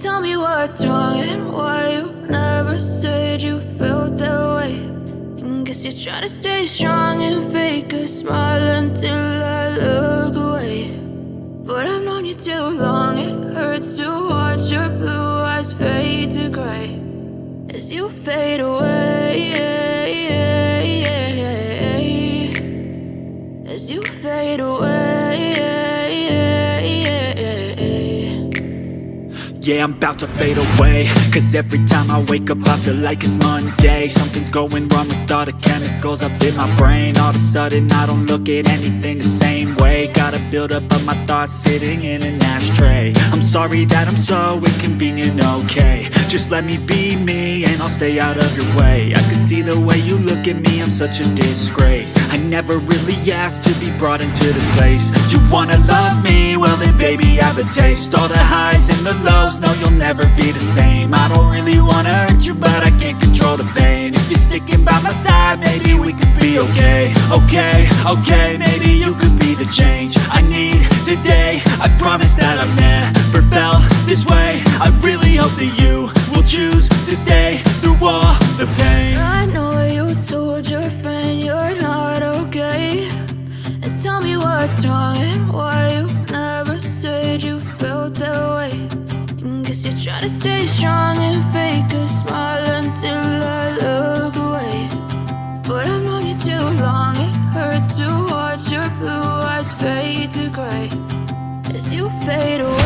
Tell me what's wrong and why you never said you felt that way. And guess you're trying to stay strong and fake a smile until I look away. But I've known you too long, it hurts to watch your blue eyes fade to gray as you fade away, as you fade away. Yeah, I'm about to fade away, cause every time I wake up I feel like it's Monday. Something's going wrong with all the chemicals up in my brain. All of a sudden I don't look at anything the same way. Got a buildup of my thoughts sitting in an ashtray. I'm sorry that I'm so inconvenient, okay. Just let me be me and I'll stay out of your way. I can see the way you look at me, I'm such a disgrace. I never really asked to be brought into this place. You wanna love me? Well then baby have a taste. All the highs and the lows, no you'll never be the same. I don't really wanna hurt you but I can't control the pain. If you're sticking by my side maybe we could be okay. Okay, maybe you could be the change I need today. I promise that I've never felt this way. I really hope that you will choose to stay through all the pain. I know you told your friend you're not okay, and tell me what's wrong and why you never said you felt that way. And guess you're trying to stay strong and fake a smile until I look away. But I've known you too long, it hurts to watch your blue eyes fade to gray as you fade away.